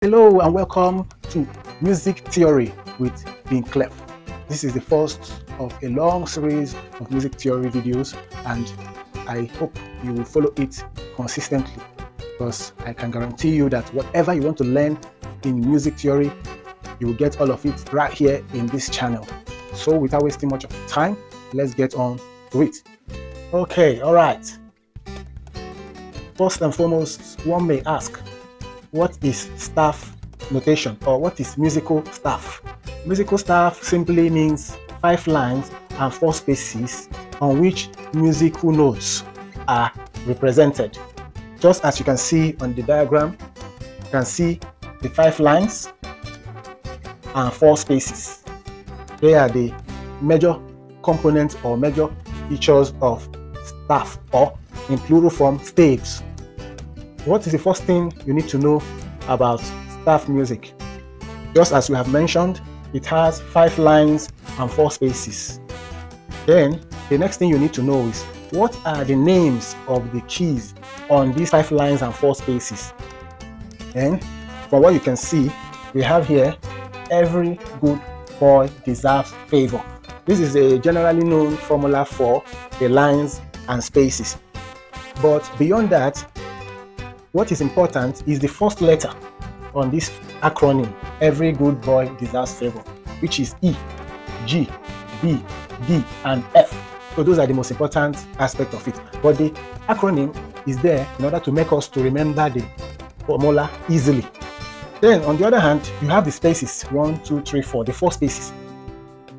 Hello and welcome to Music Theory with Being Clef. This is the first of a long series of music theory videos, and I hope you will follow it consistently, because I can guarantee you that whatever you want to learn in music theory, you will get all of it right here in this channel. So without wasting much of time, let's get on to it. Okay, all right. First and foremost, one may ask, what is staff notation, or what is musical staff? Musical staff simply means 5 lines and 4 spaces on which musical notes are represented. Just as you can see on the diagram, you can see the 5 lines and 4 spaces. They are the major components or major features of staff, or in plural form, staves. What is the first thing you need to know about staff music? Just as we have mentioned, it has 5 lines and 4 spaces. Then the next thing you need to know is, what are the names of the keys on these 5 lines and 4 spaces? And from what you can see, we have here, every good boy deserves favor. This is a generally known formula for the lines and spaces. But beyond that, what is important is the first letter on this acronym, every good boy deserves favor, which is E, G, B, D, and F. So those are the most important aspect of it. But the acronym is there in order to make us to remember the formula easily. Then on the other hand, you have the spaces, 1, 2, 3, 4, the 4 spaces.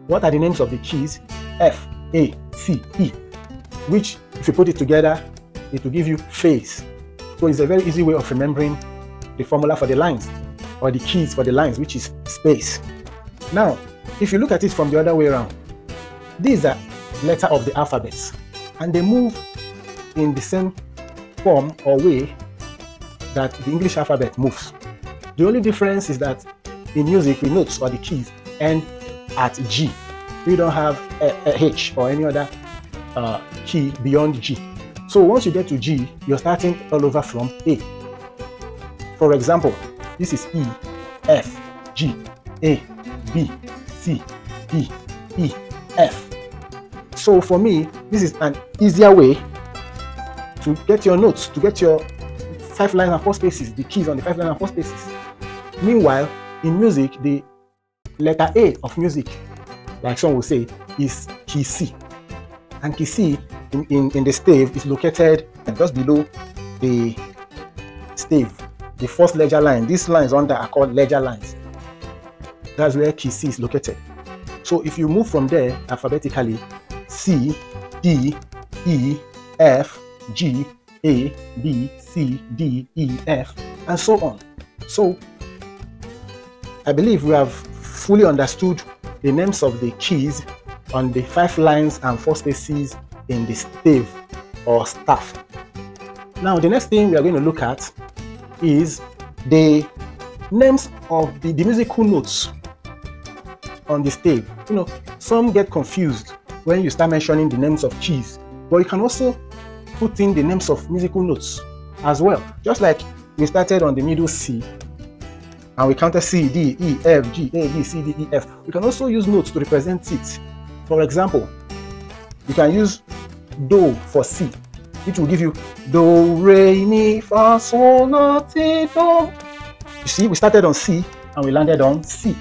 What are the names of the keys? F, A, C, E, which if you put it together, it will give you phase. So it's a very easy way of remembering the formula for the lines, or the keys for the lines, which is space. Now, if you look at it from the other way around, these are letters of the alphabet, and they move in the same form or way that the English alphabet moves. The only difference is that in music, the notes or the keys end at G. We don't have a H or any other key beyond G. So once you get to G, you're starting all over from A. For example, this is E, F, G, A, B, C, D, E, F. So for me, this is an easier way to get your notes, to get your 5 lines and 4 spaces, the keys on the 5 lines and 4 spaces. Meanwhile, in music, the letter A of music, like some will say, is key C. And key C in the stave is located just below the stave, the first ledger line. These lines under are called ledger lines. That's where key C is located. So if you move from there alphabetically, C, D, E, F, G, A, B, C, D, E, F, and so on. So I believe we have fully understood the names of the keys on the 5 lines and 4 spaces in the stave or staff. Now the next thing we are going to look at is the names of the musical notes on the stave. You know, some get confused when you start mentioning the names of keys, but you can also put in the names of musical notes as well. Just like we started on the middle C, and we counted C, D, E, F, G, A, B, C, D, E, F. We can also use notes to represent it. For example, you can use Do for C, which will give you Do, Re, Mi, Fa, Sol, La, Ti, Do. You see, we started on C and we landed on C.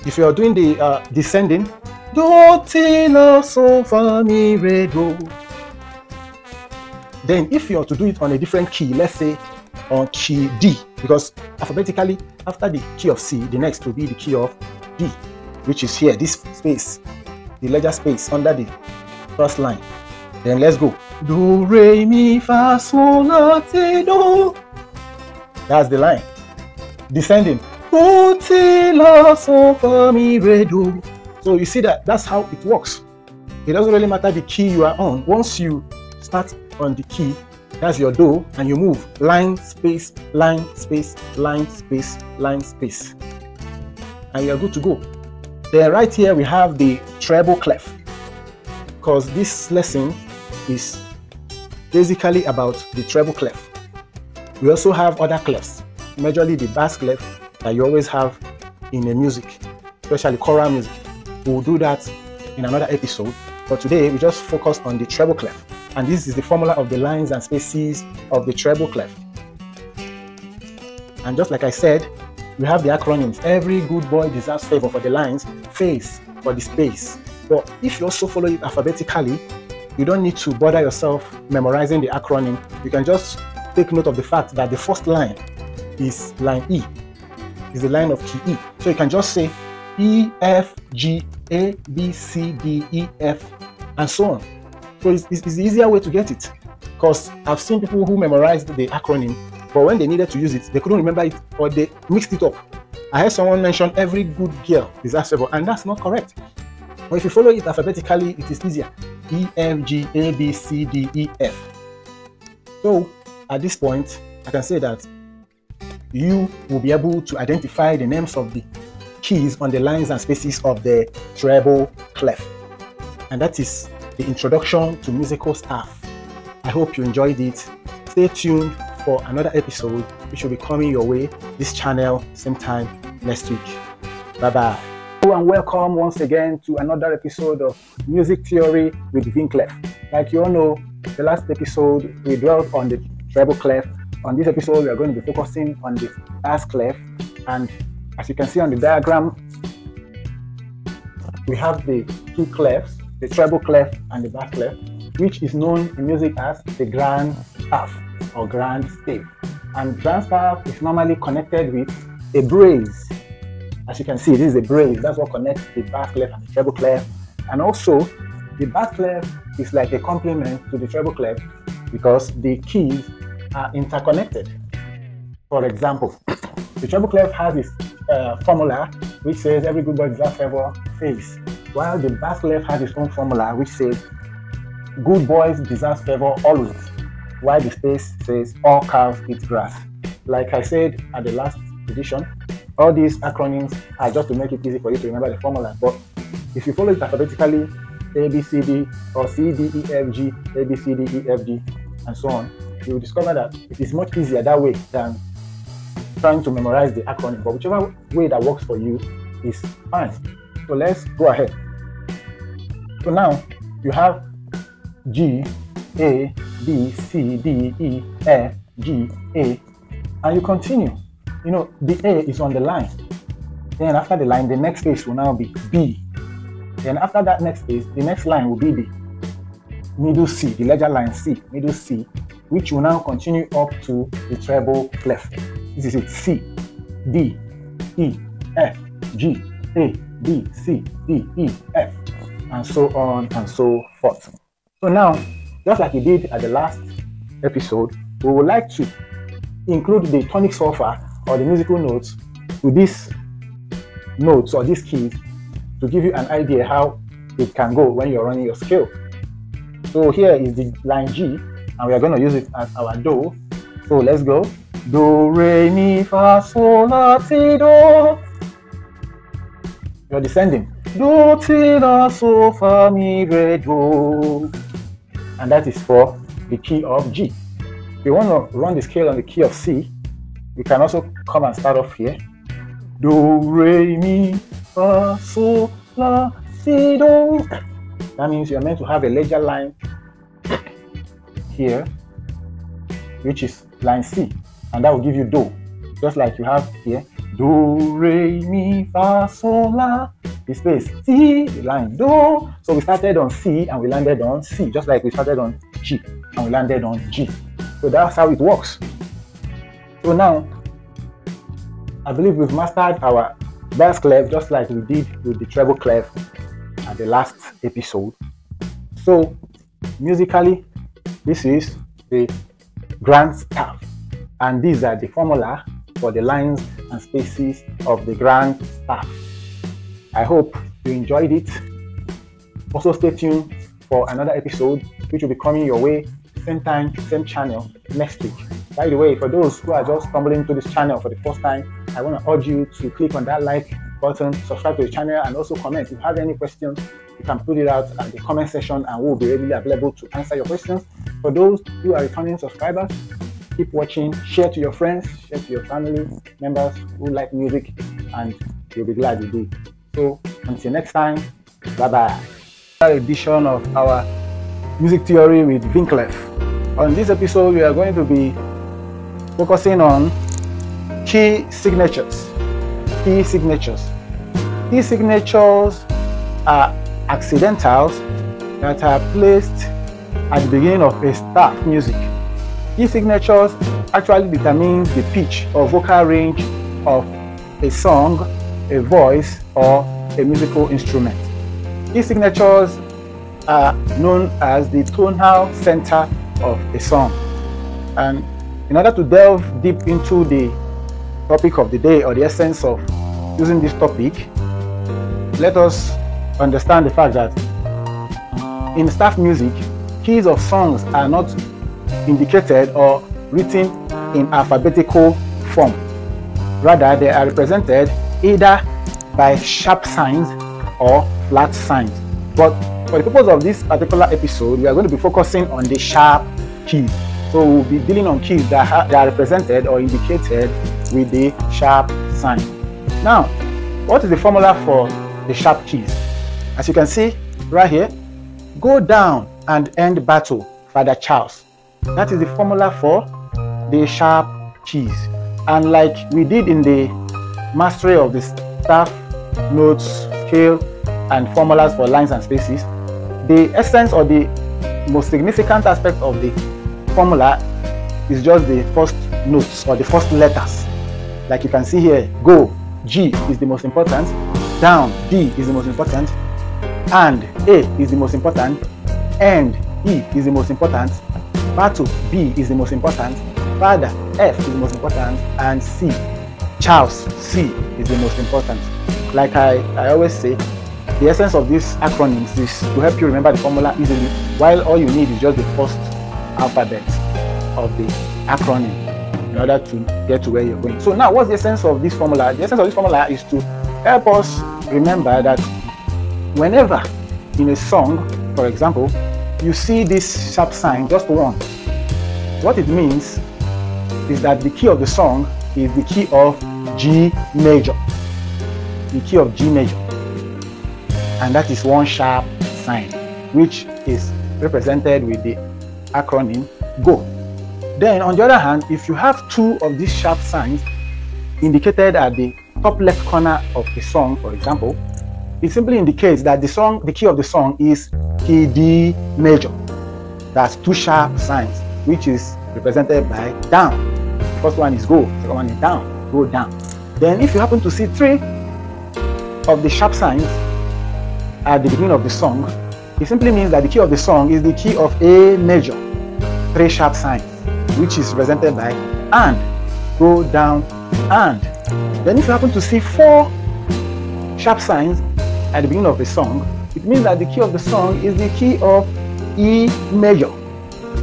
If you are doing the descending, Do, Ti, La, Sol, Fa, Mi, Re, Do. Then if you are to do it on a different key, let's say on key D, because alphabetically after the key of C, the next will be the key of D, which is here, this space, the ledger space under the first line. Then let's go. Do, Re, Mi, Fa, Sol, La, Ti, Do. That's the line. Descending. Do, Ti, La, Sol, Fa, Mi, Re, Do. So you see that's how it works. It doesn't really matter the key you are on. Once you start on the key, that's your Do, and you move line, space, line, space, line, space, line, space, and you're good to go. Then right here we have the treble clef, because this lesson is basically about the treble clef. We also have other clefs. majorly the bass clef that you always have in a music, especially choral music. We'll do that in another episode, but today we just focus on the treble clef, and this is the formula of the lines and spaces of the treble clef. And just like I said, we have the acronyms. Every good boy deserves favor for the lines, face for the space. But if you also follow it alphabetically, you don't need to bother yourself memorizing the acronym. You can just take note of the fact that the first line is line E, is the line of key E. So you can just say E, F, G, A, B, C, D, E, F, and so on. So it's the easier way to get it, because I've seen people who memorized the acronym, but when they needed to use it, they couldn't remember it, or they mixed it up. I heard someone mention every good girl deserves favor, and that's not correct. But if you follow it alphabetically, it is easier. E, F, G, A, B, C, D, E, F. So at this point, I can say that you will be able to identify the names of the keys on the lines and spaces of the treble clef. And that is the introduction to musical staff. I hope you enjoyed it. Stay tuned for another episode which will be coming your way this channel same time next week. Bye bye. Hello and welcome once again to another episode of Music Theory with Vin Clef. Like you all know, the last episode we dwelt on the treble clef. On this episode we are going to be focusing on the bass clef, and as you can see on the diagram, we have the two clefs, the treble clef and the bass clef, which is known in music as the grand staff or grand stave. And grand staff is normally connected with a brace. As you can see, this is a brace. That's what connects the bass clef and the treble clef. And also, the bass clef is like a complement to the treble clef because the keys are interconnected. For example, the treble clef has its formula which says every good boy deserves favor, face, while the bass clef has its own formula which says good boys deserve favor always, while the space says all cows eat grass. Like I said at the last edition, all these acronyms are just to make it easy for you to remember the formula, but if you follow it alphabetically, A, B, C, D, or C, D, E, F, G, A, B, C, D, E, F, G, and so on, you will discover that it is much easier that way than trying to memorize the acronym. But whichever way that works for you is fine. So let's go ahead. So now you have G, A, B, C, D, E, F, G, A, and you continue. You know, the A is on the line. Then after the line, the next space will now be B. Then after that next space, the next line will be the middle C, the ledger line C, middle C, which will now continue up to the treble clef. This is it: C, D, E, F, G, A, B, C, D, E, F, and so on and so forth. So now, just like we did at the last episode, we would like to include the tonic solfa or the musical notes to these notes or these keys to give you an idea how it can go when you're running your scale. So here is the line G, and we are going to use it as our Do. So let's go. Do, re, mi, fa, sol, la, ti, do. You're descending. Do, ti, la, sol, fa, mi, re, do. And that is for the key of G. If you want to run the scale on the key of C, you can also come and start off here. Do, re, mi, fa, sol, la, si, do. That means you're meant to have a ledger line here, which is line C, and that will give you Do, just like you have here. Do, re, mi, fa, sol, la, the space, Si, the line Do. So we started on C and we landed on C, just like we started on G and we landed on G. So that's how it works. So now, I believe we've mastered our bass clef just like we did with the treble clef at the last episode. So musically, this is the grand staff, and these are the formula for the lines and spaces of the grand staff. I hope you enjoyed it. Also stay tuned for another episode which will be coming your way same time, same channel next week. By the way, for those who are just stumbling into this channel for the first time, I want to urge you to click on that like button, subscribe to the channel, and also comment. If you have any questions, you can put it out at the comment section and we'll be readily available to answer your questions. For those who are returning subscribers, Keep watching, share to your friends, share to your family members who like music, and you'll be glad you did. So until next time, bye bye. Another edition of our music theory with Winkleff. On this episode, we are going to be focusing on key signatures. Key signatures. Key signatures are accidentals that are placed at the beginning of a staff music. Key signatures actually determines the pitch or vocal range of a song, a voice, or a musical instrument. Key signatures are known as the tonal center of a song. And in order to delve deep into the topic of the day, or the essence of using this topic, let us understand the fact that in staff music, keys of songs are not indicated or written in alphabetical form. Rather, they are represented either by sharp signs or flat signs. But for the purpose of this particular episode, we are going to be focusing on the sharp keys. So we'll be dealing on keys that are represented or indicated with the sharp sign. Now, what is the formula for the sharp keys? As you can see right here, go down and end battle, Father Charles. That is the formula for the sharp keys. And like we did in the mastery of the staff notes, scale, and formulas for lines and spaces, the essence or the most significant aspect of the formula is just the first notes or the first letters. Like you can see here, go, G is the most important, down, D is the most important, and A is the most important, end, E is the most important, battle, B is the most important, father, F is the most important, and C, Charles, C is the most important. Like I always say, the essence of these acronyms is to help you remember the formula easily, while all you need is just the first alphabet of the acronym in order to get to where you're going. So now, what's the essence of this formula? The essence of this formula is to help us remember that whenever in a song, for example, you see this sharp sign, just one, what it means is that the key of the song is the key of G major. The key of G major. And that is one sharp sign, which is represented with the acronym GO. Then on the other hand, if you have two of these sharp signs indicated at the top left corner of the song, for example, it simply indicates that the key of the song is key D major. That's two sharp signs, which is represented by down. The first one is go, the second one is down, go down. Then if you happen to see three of the sharp signs at the beginning of the song, it simply means that the key of the song is the key of A major, three sharp signs, which is represented by and, go down, and. Then if you happen to see four sharp signs at the beginning of the song, it means that the key of the song is the key of E major.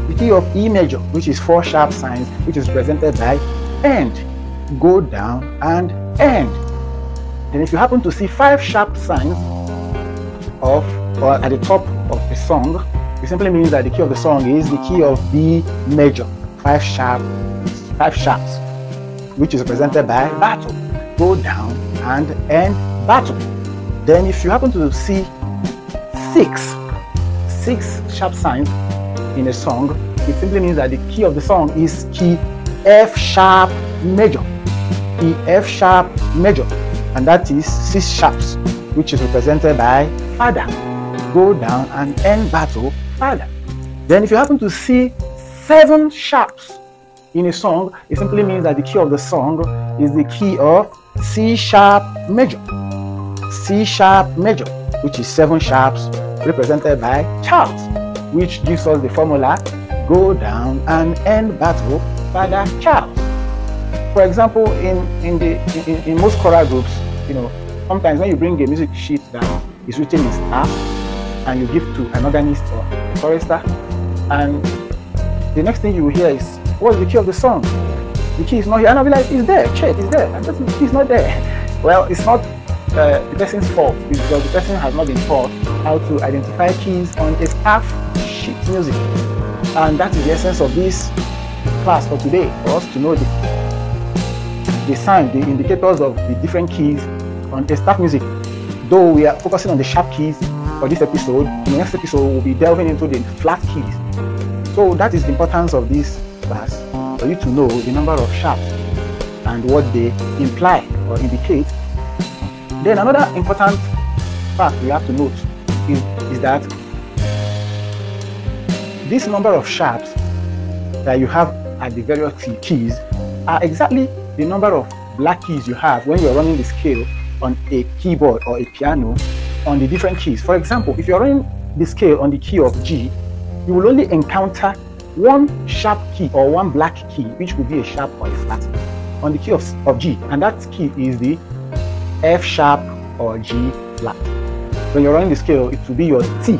The key of E major, which is four sharp signs, which is represented by end, go down, and end. Then if you happen to see five sharp signs of or at the top of the song, it simply means that the key of the song is the key of B major, five sharps, which is represented by battle, go down, and end battle. Then if you happen to see six sharp signs in a song, it simply means that the key of the song is key F sharp major, key F sharp major, and that is six sharps, which is represented by father, go down, and end battle, father. Then if you happen to see seven sharps in a song, it simply means that the key of the song is the key of C sharp major, C sharp major, which is seven sharps, represented by Charles, which gives us the formula go down and end battle, father Charles. For example, in most choral groups, sometimes when you bring a music sheet that is written in staff and you give to an organist or a chorister, and the next thing you will hear is, what's the key of the song? The key is not here. And I'll be like, it's there, check, it's there. And the key is not there. Well, it's not the person's fault, because the person has not been taught how to identify keys on a staff sheet music. And that is the essence of this class for today, for us to know the signs, the indicators of the different keys on a staff music. Though we are focusing on the sharp keys for this episode, in the next episode we'll be delving into the flat keys. So that is the importance of this class, for you to know the number of sharps and what they imply or indicate. Then another important fact we have to note is that this number of sharps that you have at the various keys are exactly the number of black keys you have when you're running the scale on a keyboard or a piano on the different keys. For example, if you're running the scale on the key of G, you will only encounter one sharp key or one black key, which will be a sharp or a flat, on the key of G, and that key is the F sharp or G flat. When you're running the scale, it will be your T.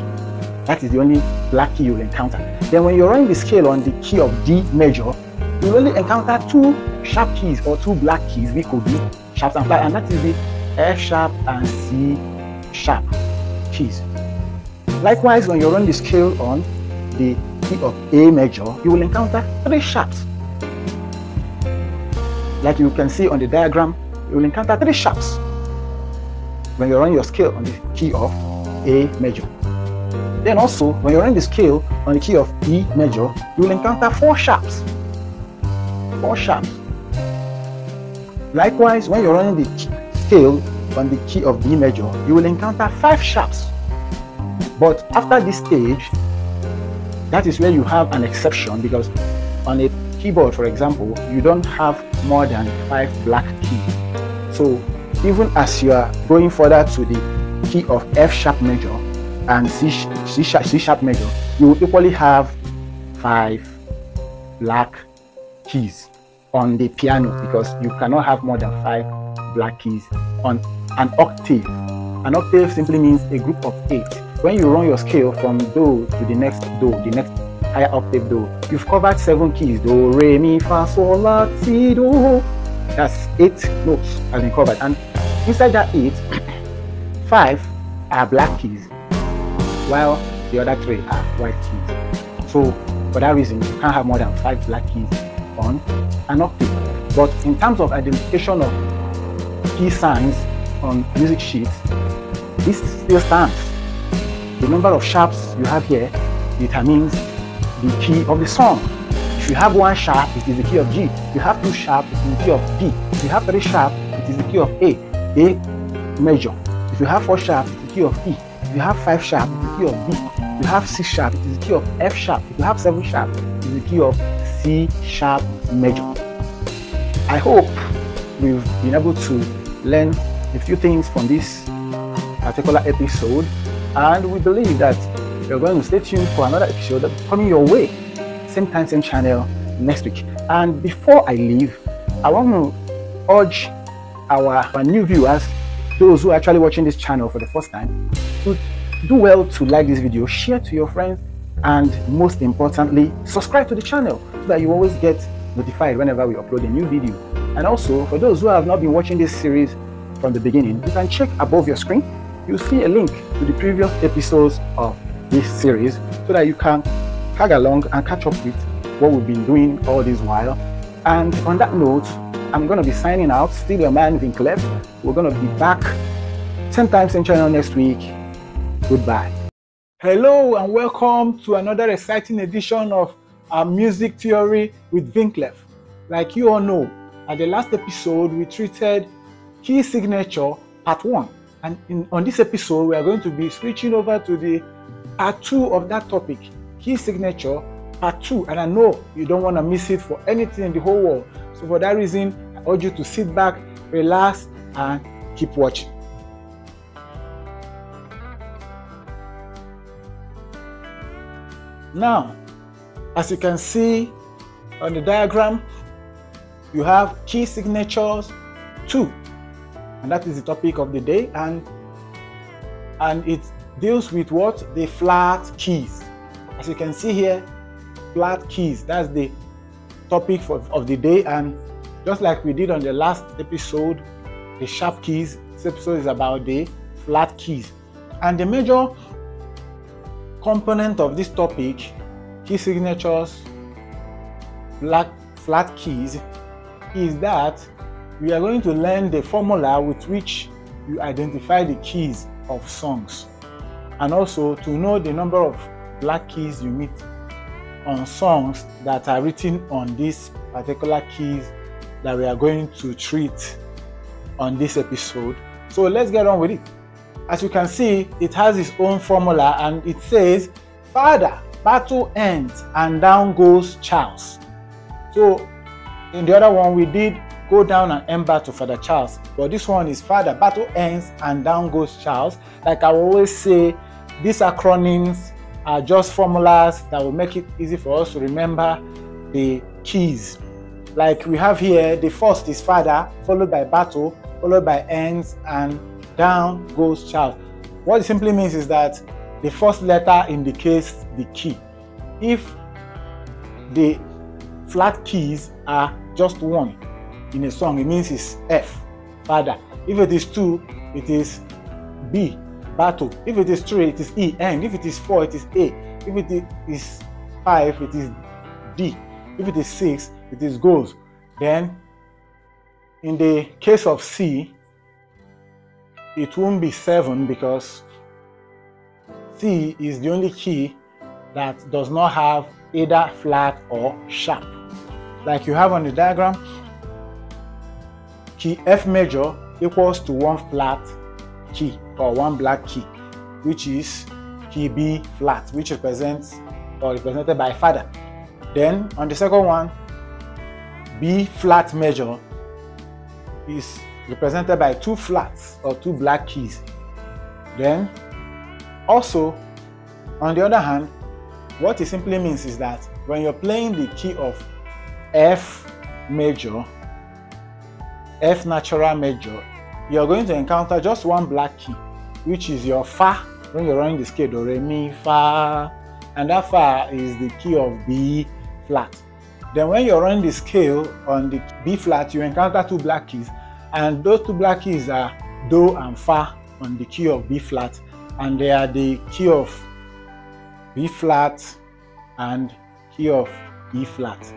That is the only black key you'll encounter. Then when you're running the scale on the key of D major, you will only encounter two sharp keys or two black keys, which could be sharp and flat, and that is the F sharp and C sharp keys. Likewise, when you're running the scale on the key of A major, you will encounter three sharps. Like you can see on the diagram, you will encounter three sharps when you're running your scale on the key of A major. Then also, when you're running the scale on the key of E major, you will encounter four sharps. Four sharps. Likewise, when you're running the scale on the key of B major, you will encounter five sharps. But after this stage, that is where you have an exception, because on a keyboard, for example, you don't have more than 5 black keys. So even as you are going further to the key of F sharp major and C sharp major, you will equally have 5 black keys on the piano, because you cannot have more than 5 black keys on an octave. An octave simply means a group of 8. When you run your scale from Do to the next Do, the next higher octave Do, you've covered 7 keys. Do, Re, Mi, Fa, Sol, La, Si, Do. That's 8 notes have been covered. And inside that 8, 5 are black keys, while the other 3 are white keys. So for that reason, you can't have more than 5 black keys on an octave. But in terms of identification of key signs on music sheets, this still stands. The number of sharps you have here determines the key of the song. If you have 1 sharp, it is the key of G. If you have 2 sharp, it is the key of D. If you have 3 sharp, it is the key of A major. If you have 4 sharp, it is the key of E. If you have 5 sharp, it is the key of B. If you have 6 sharp, it is the key of F sharp. If you have 7 sharp, it is the key of C sharp major. I hope we've been able to learn a few things from this particular episode, and we believe that you're going to stay tuned for another episode coming your way, same time, same channel, next week. And before I leave, I want to urge our new viewers, those who are actually watching this channel for the first time, to do well to like this video, share to your friends, and most importantly, subscribe to the channel so that you always get notified whenever we upload a new video. And also, for those who have not been watching this series from the beginning, you can check above your screen. You'll see a link to the previous episodes of this series so that you can tag along and catch up with what we've been doing all this while. And on that note, I'm going to be signing out. Still your man, Vinclef. We're going to be back same time, same channel next week. Goodbye. Hello and welcome to another exciting edition of our Music Theory with Vinclef. Like you all know, at the last episode we treated key signature part 1. And on this episode, we are going to be switching over to the part 2 of that topic, key signature part 2. And I know you don't want to miss it for anything in the whole world. So for that reason, I urge you to sit back, relax, and keep watching. Now, as you can see on the diagram, you have key signatures 2. And that is the topic of the day, and it deals with what? The flat keys. As you can see here, flat keys, that's the topic of the day. And just like we did on the last episode, the sharp keys, this episode is about the flat keys. And the major component of this topic, key signatures, black flat keys is that we are going to learn the formula with which you identify the keys of songs, and also to know the number of black keys you meet on songs that are written on these particular keys that we are going to treat on this episode. So let's get on with it. As you can see, it has its own formula, and it says, Father, battle ends and down goes Charles. So in the other one, we did go down and end battle, Father Charles, but this one is Father, battle ends and down goes Charles. Like I always say, these acronyms are just formulas that will make it easy for us to remember the keys. Like we have here, the first is Father, followed by battle, followed by ends, and down goes Charles. What it simply means is that the first letter indicates the key. If the flat keys are just one in a song, it means it's F, Father. If it is 2, it is B, battle. If it is 3, it is E, end. If it is 4, it is A. If it is 5, it is D. If it is 6, it is goes. Then in the case of C, it won't be 7 because C is the only key that does not have either flat or sharp. Like you have on the diagram, key F major equals to 1 flat key or 1 black key, which is key B flat, which represents or represented by Father. Then on the second one, B flat major is represented by 2 flats or 2 black keys. Then also on the other hand, what it simply means is that when you're playing the key of F major, F natural major, you're going to encounter just 1 black key, which is your Fa when you're running the scale, Do, Re, Mi, Fa, and that Fa is the key of B flat. Then when you're running the scale on the B flat, you encounter 2 black keys, and those 2 black keys are Do and Fa on the key of B flat, and they are the key of B flat and key of E flat.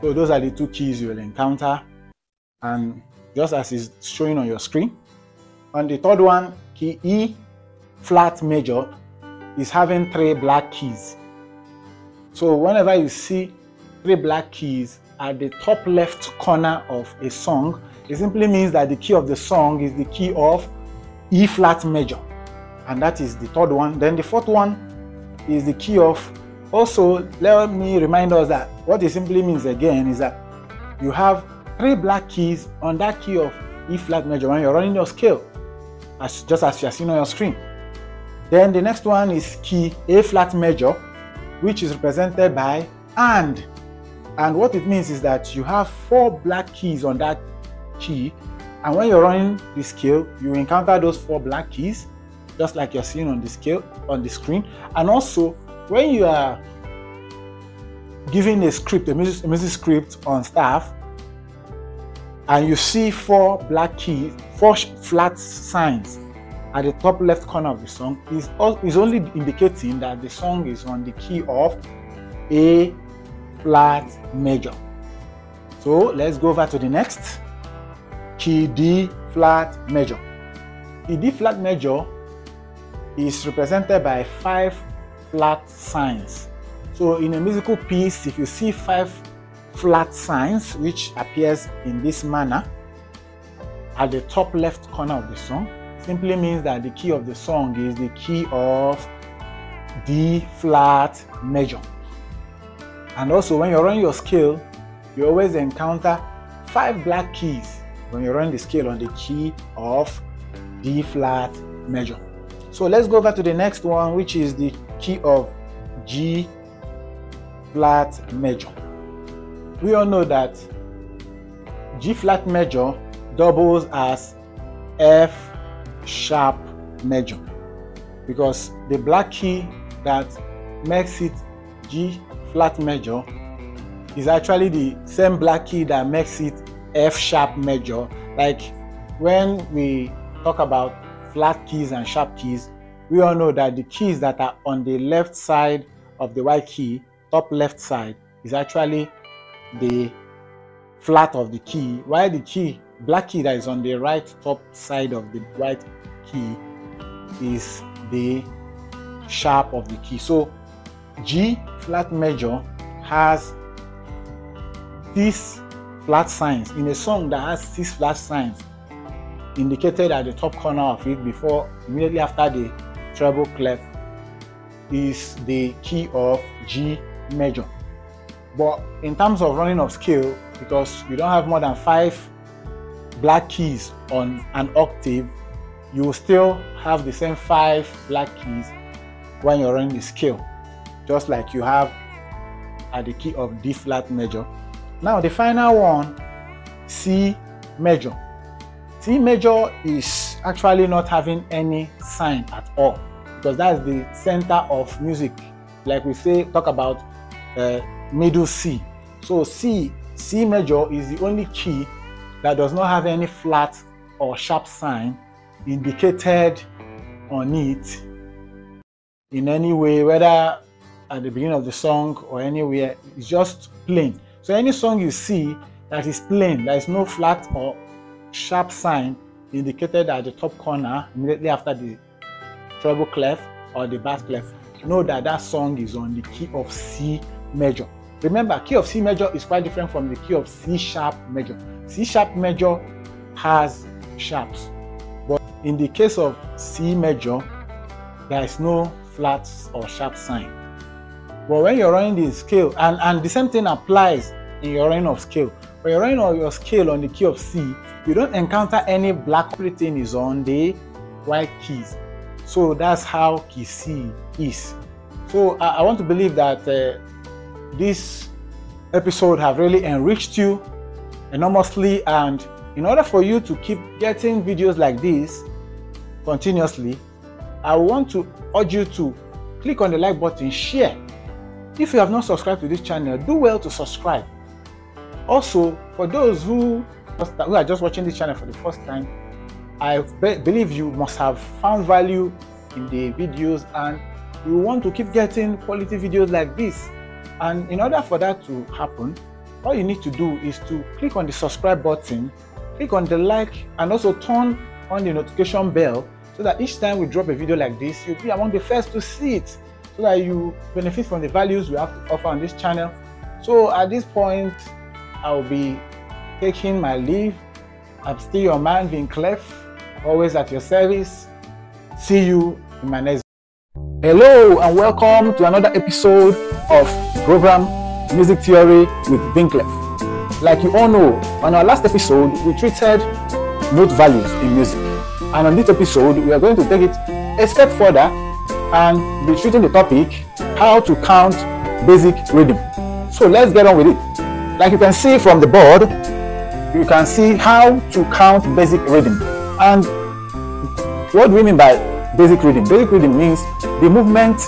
So those are the 2 keys you will encounter, and just as is showing on your screen. On the third one, key E flat major is having 3 black keys. So whenever you see 3 black keys at the top left corner of a song, it simply means that the key of the song is the key of E flat major, and that is the third one. Then the fourth one is the key of, also let me remind us that what it simply means again is that you have 3 black keys on that key of E flat major when you're running your scale, just as you are seeing on your screen. Then the next one is key A flat major, which is represented by and what it means is that you have 4 black keys on that key, and when you're running the scale, you encounter those 4 black keys, just like you're seeing on the scale on the screen. And also when you are giving a script, a music script on staff, and you see 4 black keys, 4 flat signs at the top left corner of the song, is only indicating that the song is on the key of A flat major. So let's go over to the next, key D flat major. The D flat major is represented by 5 flat signs. So in a musical piece, if you see 5 flat signs, which appears in this manner at the top left corner of the song, simply means that the key of the song is the key of D flat major. And also when you're running your scale, you always encounter 5 black keys when you're running the scale on the key of D flat major. So let's go over to the next one, which is the key of G flat major. We all know that G flat major doubles as F sharp major, because the black key that makes it G flat major is actually the same black key that makes it F sharp major. Like when we talk about flat keys and sharp keys, we all know that the keys that are on the left side of the white key, top left side, is actually the flat of the key, while the key, black key that is on the right top side of the right key is the sharp of the key. So G flat major has these flat signs. In a song that has 6 flat signs indicated at the top corner of it before, immediately after the treble clef, is the key of G major. But in terms of running of scale, because you don't have more than 5 black keys on an octave, you will still have the same 5 black keys when you're running the scale, just like you have at the key of D flat major. Now the final one, C major. C major is actually not having any sign at all, because that's the center of music. Like we say, talk about middle C. So C major is the only key that does not have any flat or sharp sign indicated on it in any way, whether at the beginning of the song or anywhere. It's just plain. So any song you see that is plain, there is no flat or sharp sign indicated at the top corner immediately after the treble clef or the bass clef, know that that song is on the key of C major. Remember, key of C major is quite different from the key of C sharp major. C sharp major has sharps, but in the case of C major, there is no flat or sharp sign. But when you're running the scale, and the same thing applies in your running of scale. When you're running on your scale on the key of C, you don't encounter any black. Everything is on the white keys. So that's how key C is. So I want to believe that this episode have really enriched you enormously, and in order for you to keep getting videos like this continuously, I want to urge you to click on the like button, share. If you have not subscribed to this channel, do well to subscribe. Also, for those who are just watching this channel for the first time, I believe you must have found value in the videos and you want to keep getting quality videos like this. And in order for that to happen, all you need to do is to click on the subscribe button, click on the like, and also turn on the notification bell so that each time we drop a video like this, you'll be among the first to see it, so that you benefit from the values we have to offer on this channel. So at this point, I'll be taking my leave. I'm still your man, Vin Clef, always at your service. See you in my next video. Hello and welcome to another episode of program Music Theory with Vin Clef. Like you all know, on our last episode, we treated note values in music. And on this episode, we are going to take it a step further and be treating the topic, how to count basic rhythm. So let's get on with it. Like you can see from the board, you can see how to count basic rhythm. And what do we mean by basic rhythm? Basic rhythm means the movement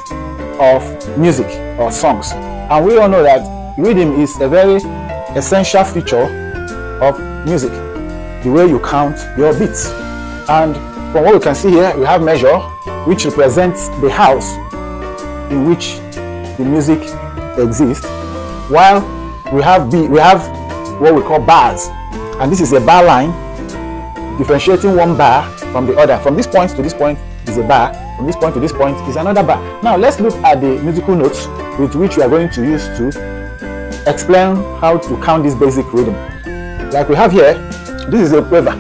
of music or songs. And we all know that rhythm is a very essential feature of music, the way you count your beats. And from what we can see here, we have measure, which represents the house in which the music exists, while we have what we call bars, and this is a bar line differentiating one bar from the other. From this point to this point is a bar, from this point to this point is another bar. Now let's look at the musical notes with which we are going to use to explain how to count this basic rhythm. Like we have here, this is a quiver.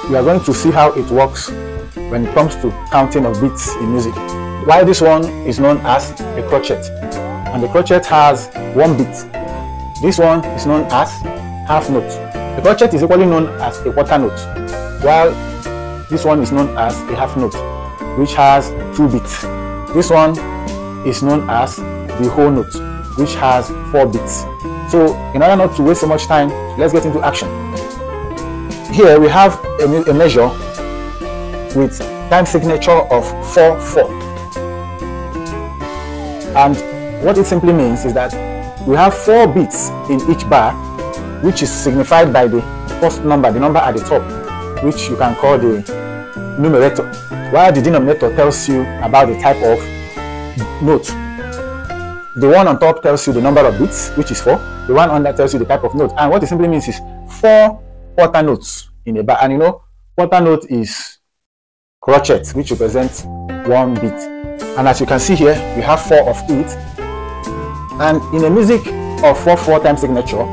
We are going to see how it works when it comes to counting of beats in music. While this one is known as a crotchet, and the crotchet has one beat. This one is known as half note. The crotchet is equally known as a quarter note, while this one is known as a half note, which has 2 beats. This one is known as the whole note, which has 4 beats. So in order not to waste so much time, let's get into action. Here we have a measure with time signature of 4/4, and what it simply means is that we have 4 beats in each bar, which is signified by the first number, the number at the top, which you can call the numerator, while the denominator tells you about the type of note the one on top tells you the number of beats, which is 4. The one under tells you the type of note. And what it simply means is 4 quarter notes in a bar. And you know, quarter note is crochet, which represents 1 beat. And as you can see here, we have 4 of it. And in a music of 4/4 time signature,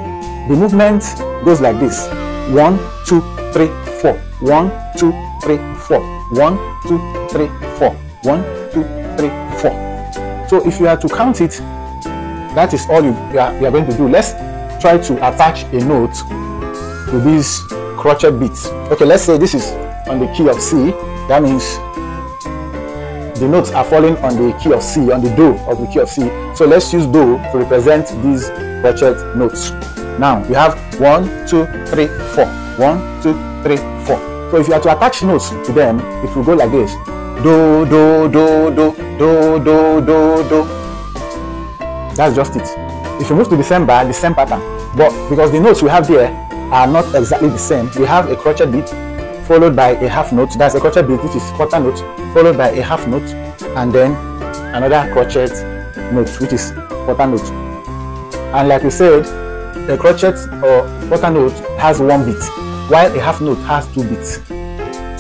the movement goes like this: 1 2 3 4, 1 2 3 4, 1 2 3 4, 1 2 3 4. So if you are to count it, that is all you are going to do. Let's try to attach a note to these crochet beats. Okay, let's say this is on the key of C. That means the notes are falling on the key of C, on the Do of the key of C. So let's use Do to represent these crochet notes. Now we have 1 2 3 4, 1 2 3 4. So if you are to attach notes to them, it will go like this: Do do do do do do do do. That's just it. If you move to the same bar, the same pattern, but because the notes we have there are not exactly the same, we have a crochet beat followed by a half note. That's a crochet beat, which is quarter note, followed by a half note, and then another crochet note, which is quarter note. And like we said, a crochet or quarter note has 1 beat, while a half note has 2 beats.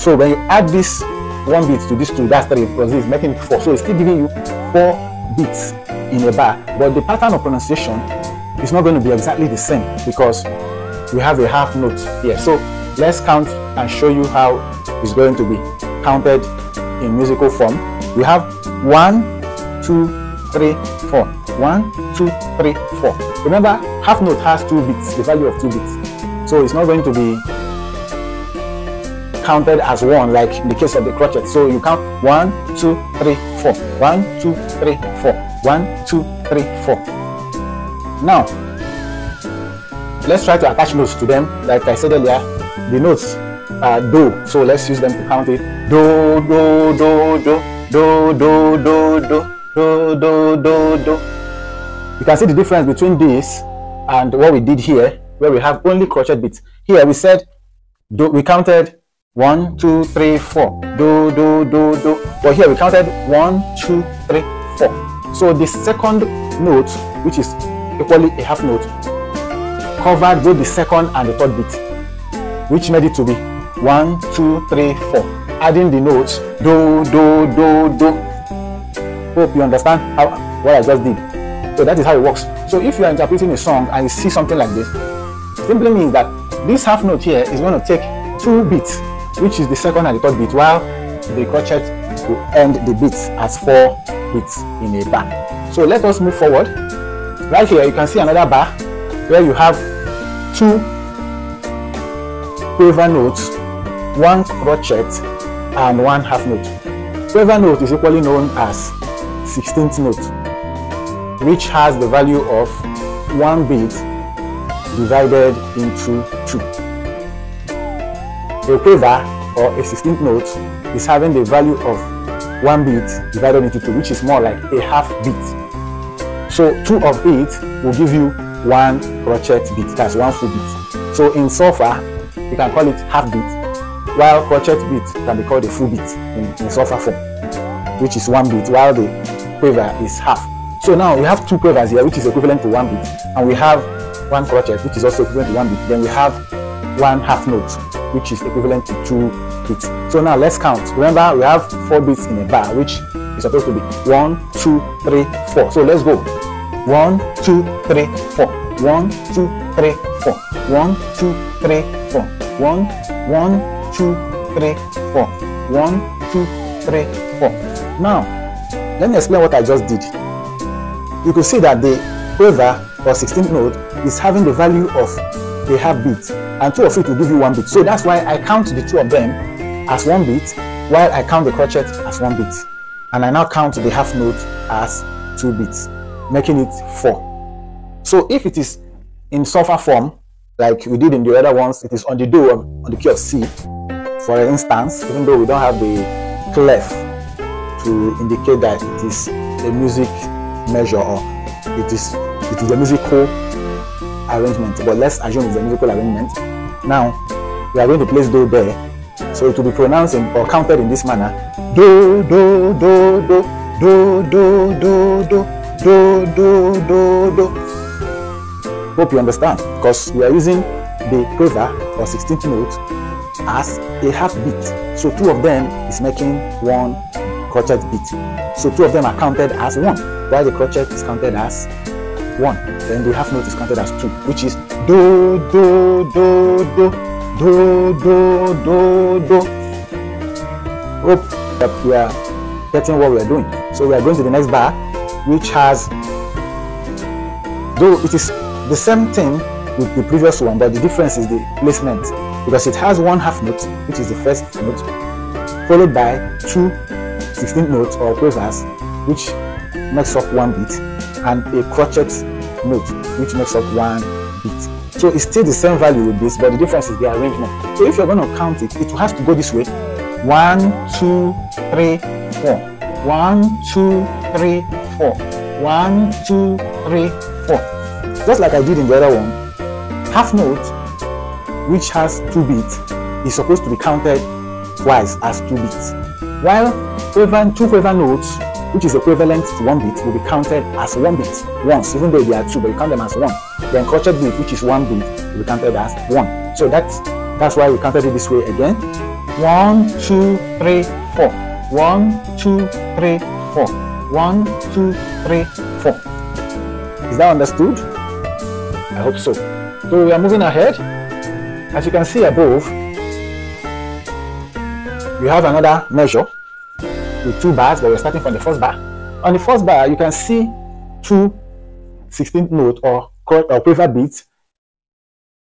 So when you add this 1 beat to this 2, that's 3, because it's making it 4. So it's still giving you 4 beats in a bar, but the pattern of pronunciation is not going to be exactly the same because we have a half note here. So let's count and show you how it's going to be counted in musical form. We have 1 2 3 4, 1 2 3 4. Remember, half note has 2 beats, the value of 2 beats, so it's not going to be counted as 1 like in the case of the crochet. So you count 1 2 3 4, 1 2 3 4, 1 2 3 4. Now let's try to attach notes to them. Like I said earlier, the notes are Do, so let's use them to count it: Do do do do do do do do do do do do. You can see the difference between this and what we did here, where we have only crochet beats. Here we said Do, we counted 1 2 3 4, do do do do, but here we counted 1 2 3 4. So the second note, which is equally a half note, covered both the second and the third beat, which made it to be 1 2 3 4. Adding the notes Do do do do. Hope you understand what I just did. So that is how it works. So if you are interpreting a song and you see something like this, it simply means that this half note here is going to take 2 beats, which is the second and the third beat, while the crochet will end the beats as 4 beats in a bar. So let us move forward. Right here you can see another bar where you have 2 quiver notes, 1 crochet and 1 half note. Quiver note is equally known as 16th note, which has the value of 1 beat divided into 2. A quiver or a 16th note is having the value of 1 beat divided into 2, which is more like a half beat. So 2 of it will give you 1 crochet beat, that's 1 full beat. So in solfa, you can call it half beat, while crochet beat can be called a full beat in solfa form, which is 1 beat, while the quiver is half. So now we have 2 quivers here, which is equivalent to 1 beat, and we have 1 crochet, which is also equivalent to 1 beat. Then we have 1 half note, which is equivalent to 2 beats. So now let's count. Remember, we have 4 beats in a bar, which is supposed to be 1 2 3 4. So let's go. 1 2 3 4, 1 2 3 4, 1 2 3 4, 1 1 2 3 4, 1 2 3 4. Now let me explain what I just did. You could see that the quiver or 16th note is having the value of a half beat, and 2 of it will give you 1 beat. So that's why I count the 2 of them as 1 beat, while I count the crochet as 1 beat, and I now count the half note as 2 beats, making it 4. So if it is in solfa form, like we did in the other ones, it is on the Do on the key of C, for instance, even though we don't have the clef to indicate that it is a music measure or it is a musical arrangement, but let's assume it's a musical arrangement. Now we are going to place Do there, so it will be pronounced or counted in this manner: Do do do do do do do do do, do, do, do. Hope you understand, because we are using the quiver or 16th note as a half beat. So two of them is making one crochet beat. So two of them are counted as one, while the crochet is counted as one. Then the half note is counted as two, which is do, do, do, do, do, do, do, do. Hope that we are getting what we are doing. So we are going to the next bar, which has, though it is the same thing with the previous one, but the difference is the placement, because it has one half note, which is the first note, followed by two 16th notes or quavers, which makes up one beat, and a crochet note, which makes up one beat. So it's still the same value with this, but the difference is the arrangement. So if you're going to count it, it has to go this way: 1, 2, 3, 4. 1, 2, 3, 4. 1, 2, 3, 4. Just like I did in the other one, half note, which has 2 beats, is supposed to be counted twice as 2 beats, while two quiver notes, which is equivalent to 1 beat, will be counted as 1 beat once, even though they are 2, but you count them as 1. Then crochet beat, which is 1 beat, will be counted as 1. So that's why we counted it this way again: 1, 2, 3, 4. 1, 2, 3, 4. 1, 2, 3, 4. Is that understood? I hope so. So we are moving ahead. As you can see above, we have another measure with 2 bars, but we're starting from the first bar. On the first bar, you can see 2 16th note or quiver beats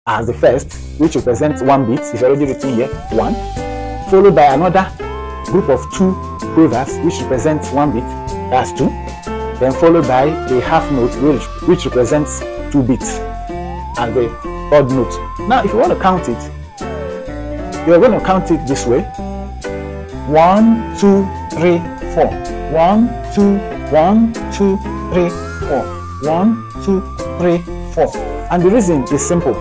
as the first, which represents 1 beat. It's already written here, 1, followed by another group of 2 quavers, which represents 1 beat, that's 2, then followed by a half note, which represents 2 beats, and the third note. Now if you want to count it, you're going to count it this way: 1, 2, 3, 4. 1, 2, 1, 2, 3, 4. 1, 2, 3, 4. And the reason is simple: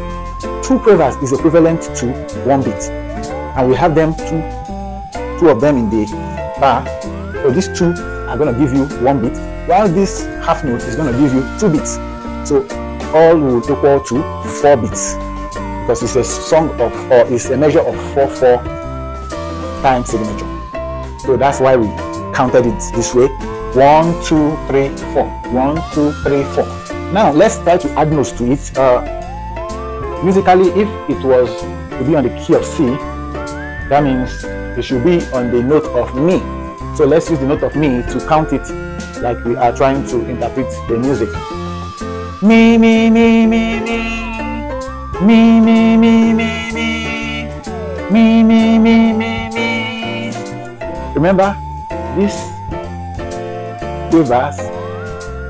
2 quavers is equivalent to 1 beat, and we have them two of them in the bar. So these 2 are going to give you 1 beat, while this half note is going to give you 2 beats. So all will equal to 4 beats, because it's a song of, or it's a measure of 4/4 time signature. So that's why we counted it this way: 1, 2, 3, 4. 1, 2, 3, 4. Now let's try to add notes to it. Musically, if it was to be on the key of C, that means it should be on the note of Mi. So let's use the note of Mi to count it like we are trying to interpret the music. Mi, mi, mi, mi, mi. Mi, mi, mi, mi, mi. Mi, mi, mi, mi, mi. Remember, these quavers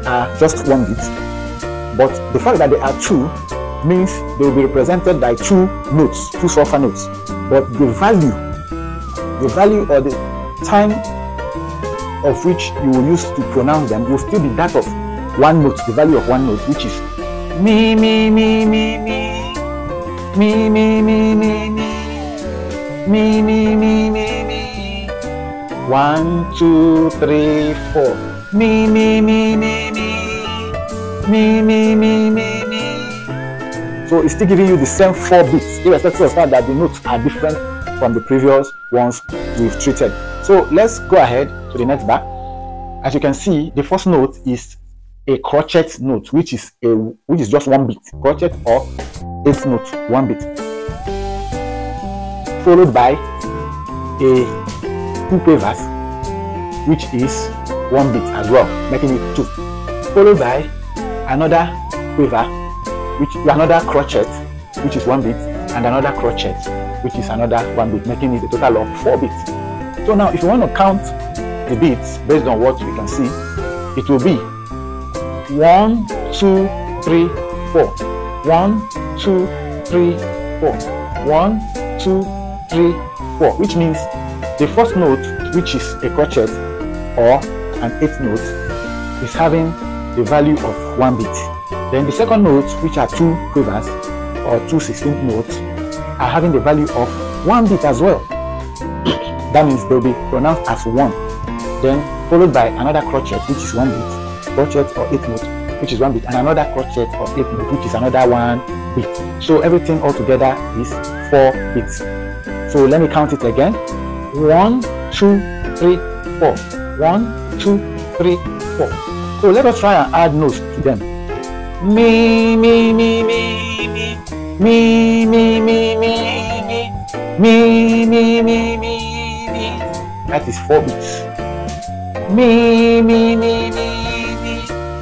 are just 1 beat, but the fact that they are 2 means they will be represented by 2 notes, 2 sulfur notes. But the value or the time of which you will use to pronounce them will still be that of 1 note, the value of 1 note, which is mi, mi, mi, mi, mi. Mi, mi, mi, mi, mi. Mi, mi, mi, mi, mi. 1, 2, 3, 4. Mi, mi, mi, mi, mi. Mi, mi, mi, mi, mi. So it's still giving you the same 4 beats, irrespective of the fact that the notes are different from the previous ones we've treated. So let's go ahead to the next bar. As you can see, the first note is a crochet note, which is just 1 beat, crochet or 8th note, 1 beat, followed by a 2 quavers, which is 1 beat as well, making it 2, followed by another quiver, another crochet, which is 1 beat, and another crochet, which is another 1 beat, making it a total of 4 beats. So now if you want to count the beats based on what we can see, it will be 1, 2, 3, 4. 1, 2, 3, 4. 1, 2, 3, 4, which means the first note, which is a crochet or an 8th note, is having the value of 1 beat. Then the second notes, which are 2 quavers or 2 16th notes, are having the value of 1 beat as well. That means they'll be pronounced as 1. Then followed by another crochet, which is 1 beat, crochet or eighth note, which is 1 beat, and another crochet or eighth note, which is another 1 beat. So everything altogether is 4 beats. So let me count it again. 1, 2, 3, 4. 1, 2, 3, 4. So let us try and add notes to them. Me, me, me, me, me, me, me, me, me, me, me, me, me, me. That is 4 beats. Me, me, me, me,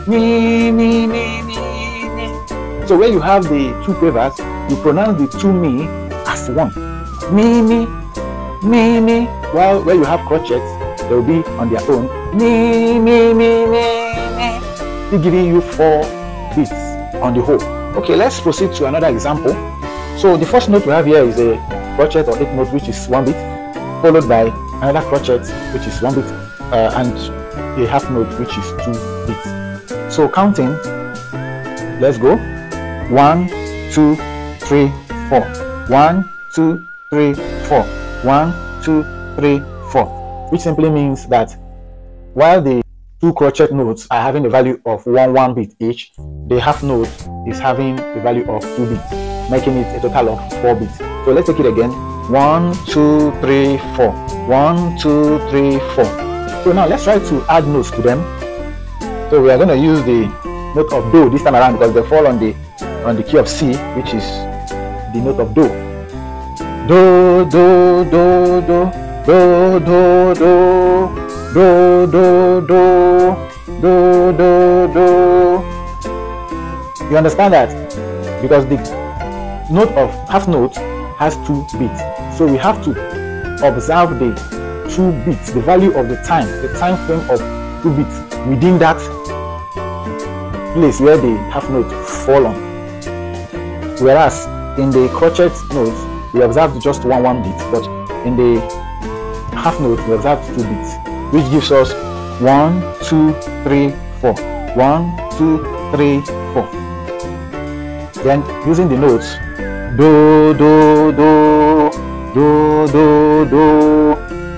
me, me, me, me, me. So when you have the 2 quavers, you pronounce the 2 me as 1. Me, me, me, me. While when you have crochets, they will be on their own. Me, me, me, me, me. They're giving you 4 beats on the whole. Okay, let's proceed to another example. So the first note we have here is a crochet or 8th note, which is 1 beat, followed by another crochet, which is 1 beat, and a half note, which is 2 beats. So counting, let's go. 1, 2, 3, 4. 1, 2, 3, 4. 1, 2, 3, 4. Which simply means that while the 2 crochet notes are having a value of 1 beat each, the half note is having a value of 2 beats, making it a total of 4 beats. So let's take it again. 1, 2, 3, 4. 1, 2, 3, 4. So now let's try to add notes to them. So we are going to use the note of do this time around because they fall on the key of C, which is the note of do. Do, do, do, do, do, do, do, do, do, do, do, do, do. You understand that? Because the note of half note has 2 beats, so we have to observe the 2 beats, the value of the time frame of 2 beats within that place where the half note fall on. Whereas in the crochet notes we observed just 1 beat, but in the half note we observed 2 beats, which gives us 1, 2, 3, 4. 1, 2, 3, 4. Then using the notes do, do, do, do, do, do.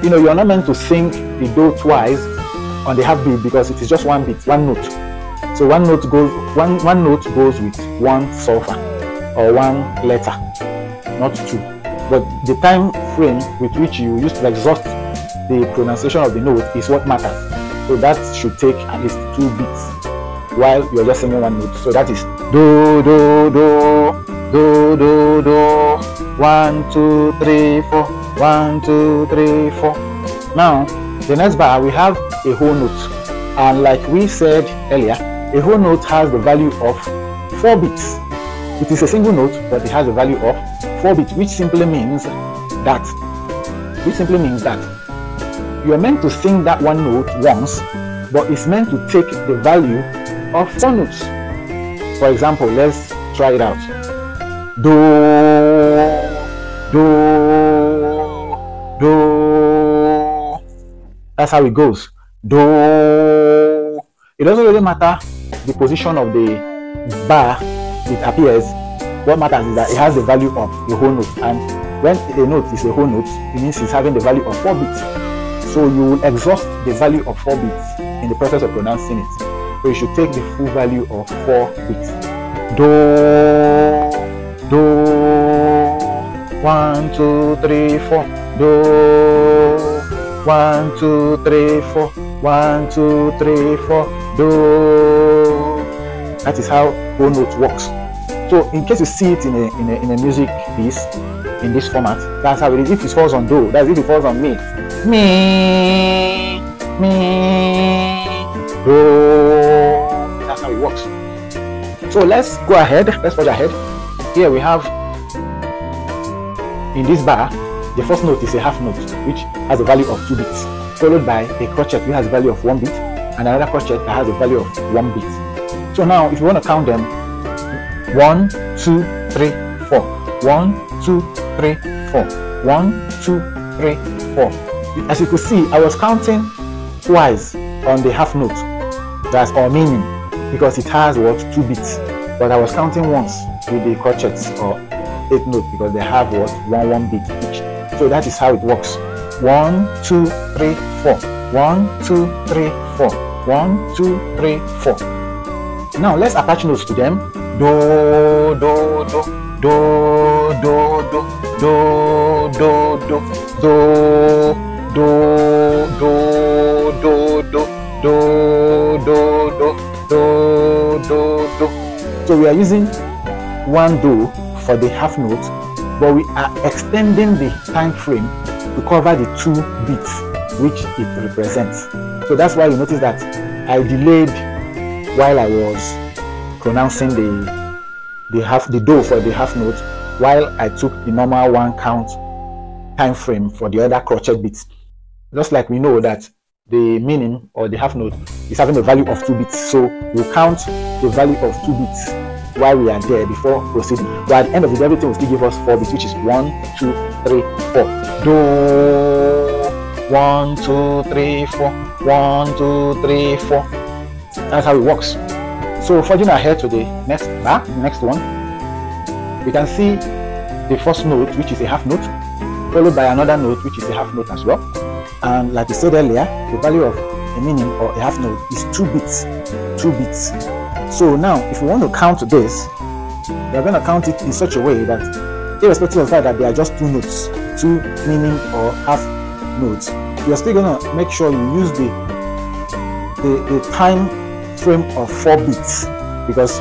You know, you're not meant to sing the do twice on the half beat because it is just 1 beat, 1 note. So one note goes with 1 sulfur or 1 letter, not 2. But the time frame with which you use to exhaust the pronunciation of the note is what matters. So that should take at least 2 beats while you're just singing 1 note. So that is do, do, do, do, do, do. 1, 2, 3, 4. 1, 2, 3, 4. Now the next bar we have a whole note, and like we said earlier, a whole note has the value of 4 beats. It is a single note, but it has a value of 4 beats, which simply means that you are meant to sing that 1 note once, but it's meant to take the value of 4 notes. For example, let's try it out. Do, do, do. That's how it goes. Do. It doesn't really matter the position of the bar it appears. What matters is that it has the value of a whole note, and when a note is a whole note, it means it's having the value of 4 beats. So you will exhaust the value of 4 beats in the process of pronouncing it. So you should take the full value of 4 beats. Do, do, 1, 2, 3, 4. Do, 1, 2, 3, 4. 1, 2, 3, 4. Do. That is how whole note works. So in case you see it in a music piece in this format, that's how it is. If it falls on do, that's if it falls on me, do. That's how it works. So let's go ahead. Let's forge ahead. Here we have in this bar, the first note is a half note, which has a value of 2 beats, followed by a crochet which has a value of 1 beat, and another crochet that has a value of 1 beat. So now, if you want to count them, 1, 2, 3, 4. 1, 2, 3, 4. 1, 2, 3, 4. As you could see, I was counting twice on the half note. That's all meaning, because it has 2 beats. But I was counting once with the crochets or 8th note because they have 1 beat each. So that is how it works. 1, 2, 3, 4. 1, 2, 3, 4. 1, 2, 3, 4. Now let's attach notes to them. Do, do, do, do, do, do, do, do, do, do, do, do, do, do, do, do, do, do, do. So we are using one do for the half note, but we are extending the time frame to cover the 2 beats which it represents. So that's why you notice that I delayed while I was pronouncing the do for the half note, while I took the normal 1 count time frame for the other crochet beats. Just like we know that the meaning or the half note is having a value of 2 bits, so we'll count the value of 2 bits while we are there before proceeding. But at the end of it, everything will still give us 4 bits, which is 1, 2, 3, 4. Do, 1, 2, 3, 4. 1, 2, 3, 4. That's how it works. So forging ahead to the next bar, the next one, we can see the first note, which is a half note, followed by another note, which is a half note as well. And like we said earlier, the value of a meaning or a half note is 2 bits. 2 bits. So now, if we want to count this, we are going to count it in such a way that, irrespective of the fact that they are just 2 notes, 2 meaning or half notes, you are still going to make sure you use the time frame of 4 bits, because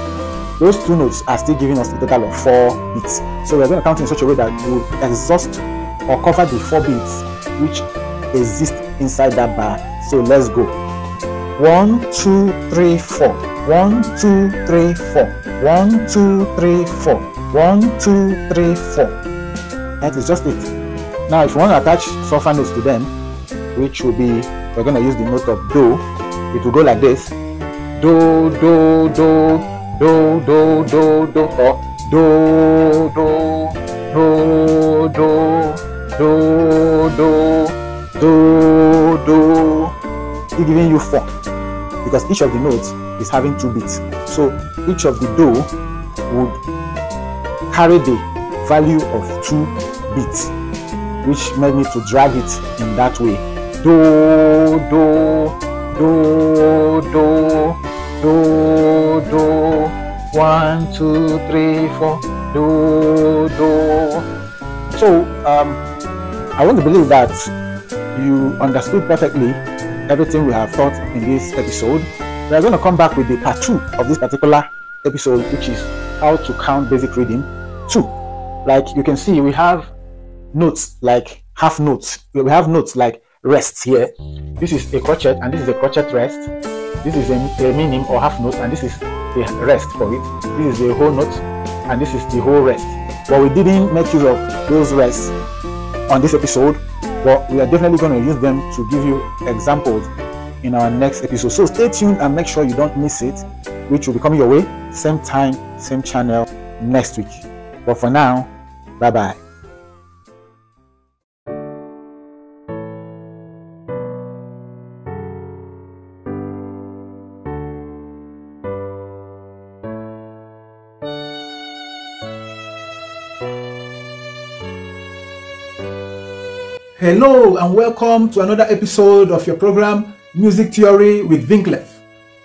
those 2 notes are still giving us a total of 4 bits. So we are going to count in such a way that we will exhaust or cover the 4 bits which exist inside that bar. So let's go. 1, 2, 3, 4. 1, 2, 3, 4. 1, 2, 3, 4. 1, 2, 3, 4. That is just it. Now, if you want to attach sulfur notes to them, which will be, we're going to use the note of do. It will go like this: do, do, do, do, do, do, do, or do, do, do, do, do, do, do. It's giving you 4, because each of the notes is having 2 bits. So each of the do would carry the value of 2 bits, which made me to drag it in that way. Do, do, do, do, do, do. 1, 2, 3, 4. Do, do. So I want to believe that you understood perfectly everything we have taught in this episode. We are going to come back with the part 2 of this particular episode, which is how to count basic rhythm 2. Like you can see, we have notes like half notes. We have notes like rests here. This is a crochet and this is a crochet rest. This is a meaning or half note, and this is the rest for it. This is the whole note and this is the whole rest. But we didn't make use of those rests on this episode, but we are definitely going to use them to give you examples in our next episode. So stay tuned and make sure you don't miss it, which will be coming your way same time, same channel next week. But for now, bye bye. Hello and welcome to another episode of your program Music Theory with Winklev.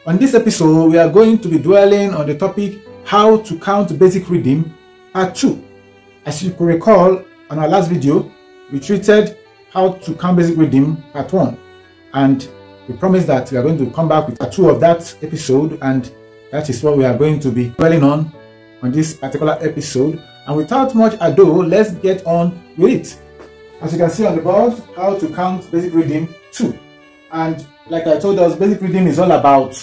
On this episode, we are going to be dwelling on the topic how to count basic rhythm part 2. As you could recall, on our last video, we treated how to count basic rhythm part 1, and we promised that we are going to come back with part 2 of that episode, and that is what we are going to be dwelling on this particular episode. And without much ado, let's get on with it. As you can see on the board, how to count basic rhythm 2. And like I told us, basic rhythm is all about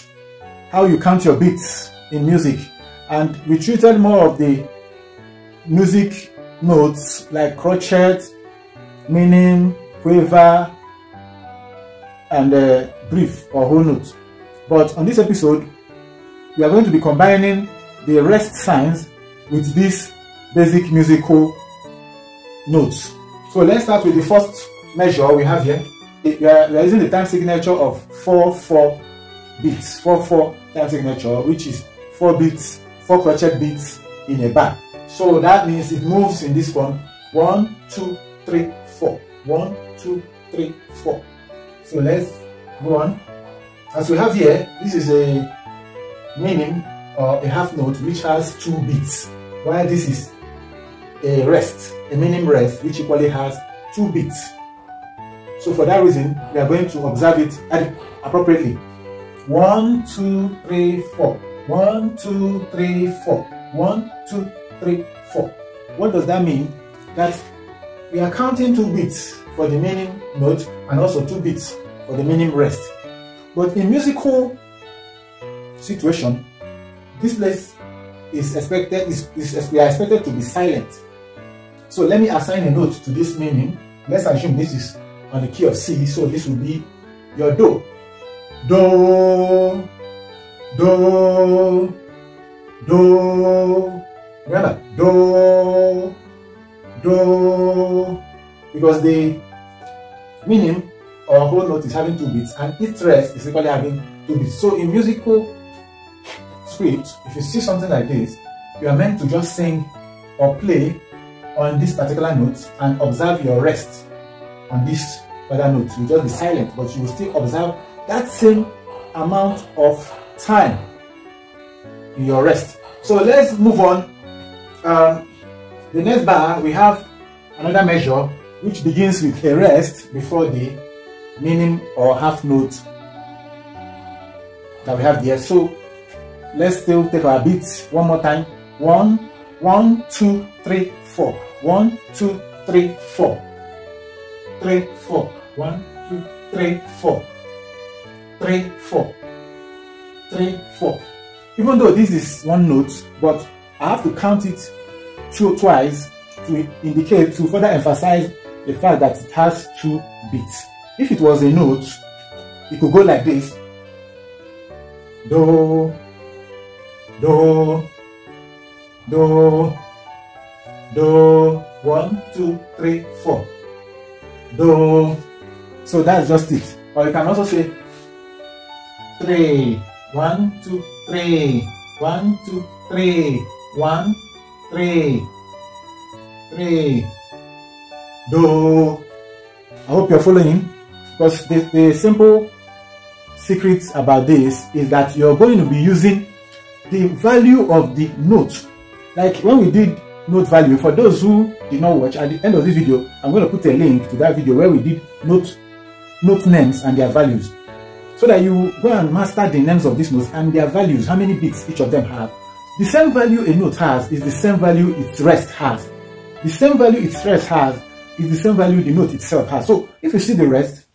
how you count your beats in music. And we treated more of the music notes like crochet, meaning, quaver, and brief or whole note. But on this episode, we are going to be combining the rest signs with these basic musical notes. So let's start with the first measure we have here. We are using the time signature of 4/4 beats, 4/4 time signature, which is 4 beats, 4 crochet beats in a bar. So that means it moves in this form: 1, 2, 3, 4. 1, 2, 3, 4. So let's go on. As we have here, this is a meaning or a half note which has 2 beats, while this is a rest, a meaning rest, which equally has 2 beats. So for that reason, we are going to observe it appropriately. 1, 2, 3, 4. 1, 2, 3, 4. 1, 2, 3, 4. What does that mean? That we are counting 2 beats for the meaning note and also 2 beats for the meaning rest. But in musical situation, this place is expected we are expected to be silent. So let me assign a note to this meaning. Let's assume this is on the key of C, so this will be your do. Do, do, do. Remember, do, do, because the meaning or whole note is having 2 beats and its rest is equally having 2 beats. So in musical script, if you see something like this, you are meant to just sing or play on this particular note and observe your rest on this other note. You will just be silent, but you will still observe that same amount of time in your rest. So let's move on. The next bar, we have another measure which begins with a rest before the meaning or half note that we have there. So let's still take our beats one more time. 1, 1, 2, 3, 4. 1, 2, 3, 4. 3, 4. 1, 2, 3, 4. 3, 4. 3, 4. Even though this is one note, but I have to count it twice to indicate, to further emphasize the fact that it has 2 beats. If it was a note, it could go like this. Do, do, do, do. 1, 2, 3, 4. Do. So that's just it. Or you can also say 3. 1, 2, 3. 1, 2, 3. 1, 3. 3. Do. I hope you're following, because the simple secret about this is that you're going to be using the value of the note. Like when we did note value, for those who did not watch, at the end of this video, I'm going to put a link to that video where we did note names and their values, so that you go and master the names of these notes and their values, how many bits each of them have. The same value a note has is the same value its rest has. The same value its rest has is the same value the note itself has. So if you see the rest,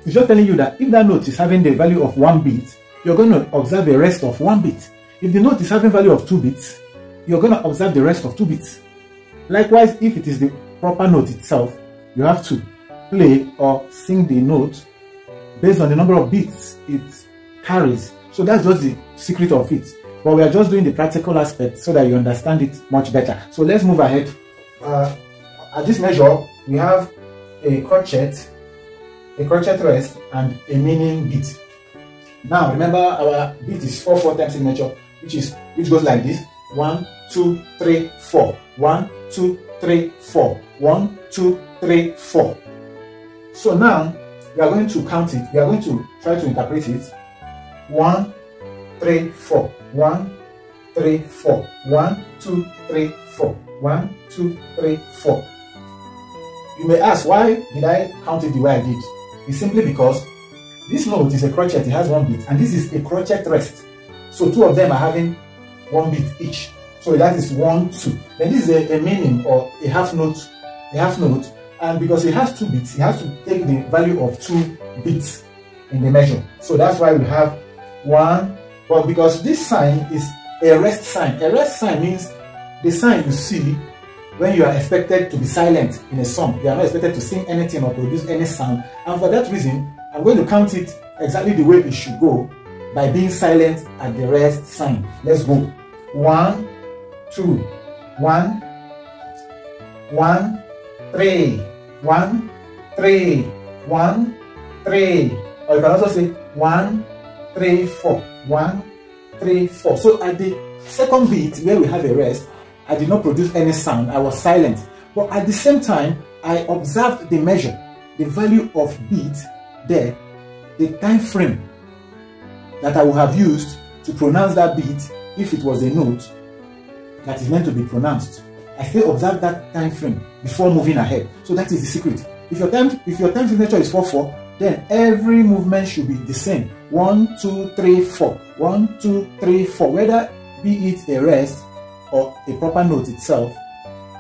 it's just telling you that if that note is having the value of 1 bit, you're going to observe a rest of 1 bit. If the note is having value of 2 bits, you're going to observe the rest of 2 bits. Likewise, if it is the proper note itself, you have to play or sing the note based on the number of bits it carries. So that's just the secret of it. But we are just doing the practical aspect so that you understand it much better. So let's move ahead. At this measure, we have a crochet rest, and a meaning beat. Now remember, our beat is 4/4 time signature, which goes like this: 1, 2, 3, 4. 1, 2, 3, 4. 1, 2, 3, 4. So now we are going to count it. We are going to try to interpret it. 1, 3, 4. 1, 3, 4. 1, 2, 3, 4. 1, 2, 3, 4. You may ask, why did I count it the way I did? It's simply because this note is a crochet, it has 1 beat, and this is a crochet rest. So 2 of them are having 1 beat each. So that is 1, 2. Then this is a meaning or a half note, and because it has 2 beats, it has to take the value of 2 beats in the measure. So that's why we have 1. But because this sign is a rest sign. A rest sign means the sign you see when you are expected to be silent in a song. You are not expected to sing anything or produce any sound. And for that reason, I'm going to count it exactly the way it should go, by being silent at the rest sign. Let's go. 1, 2, 1, 1, 3, 1, 3, 1, 3. Or you can also say 1, 3, 4. 1, 3, 4. So at the second beat where we have a rest, I did not produce any sound. I was silent. But at the same time, I observed the measure, the value of beat there, the time frame that I would have used to pronounce that beat if it was a note that is meant to be pronounced. I still observe that time frame before moving ahead. So that is the secret. If your time signature is 4/4, then every movement should be the same. 1, 2, 3, 4. 1, 2, 3, 4. Whether be it a rest or a proper note itself,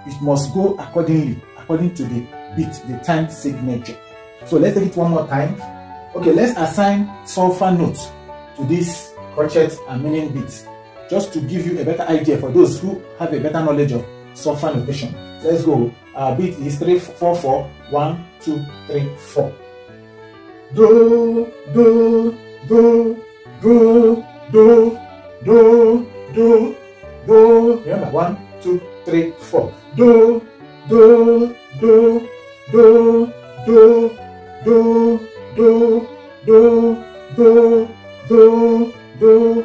it must go accordingly, according to the beat, the time signature. So let's take it one more time. Okay, let's assign sulfur notes to this crochet and meaning beats, just to give you a better idea for those who have a better knowledge of sulfur notation. Let's go. Our beat is 3, 4, 4. 1, 2, 3, 4. Do, do, do, do, do, do, do, do. Remember, 1, 2, 3, 4. Do, do, do, do, do, do, do, do, do, do, do,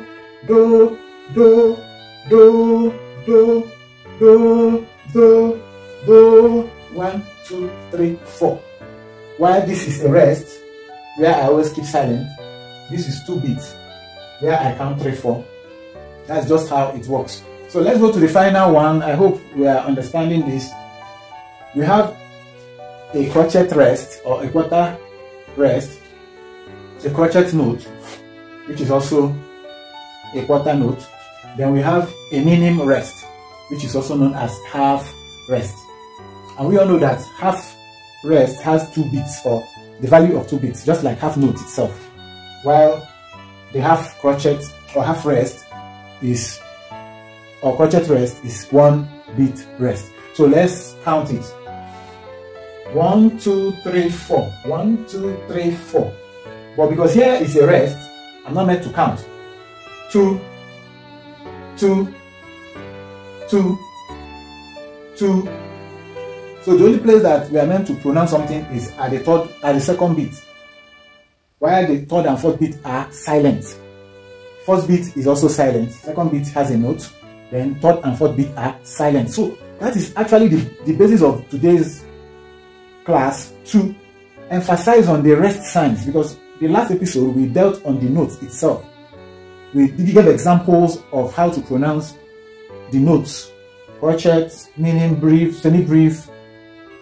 do, do, do, do, do, do, do. 1, 2, 3, 4. While this is a rest, where I always keep silent, this is 2 beats, where I count 3, 4. That's just how it works. So let's go to the final one. I hope we are understanding this. We have a crochet rest or a quarter rest, a crochet note, which is also a quarter note. Then we have a minim rest, which is also known as half rest. And we all know that half rest has 2 beats, or the value of 2 beats, just like half note itself, while the half crochet or half rest is, or crochet rest is 1 beat rest. So let's count it. 1, 2, 3, 4. 1, 2, 3, 4. But because here is a rest, I'm not meant to count. 2, 2, 2, 2. So the only place that we are meant to pronounce something is at the second beat, while the third and fourth beat are silent. First beat is also silent. Second beat has a note. Then third and fourth beat are silent. So that is actually the basis of today's class, to emphasize on the rest signs, because the last episode we dealt on the notes itself. We gave examples of how to pronounce the notes: crochet, meaning brief, semi-brief,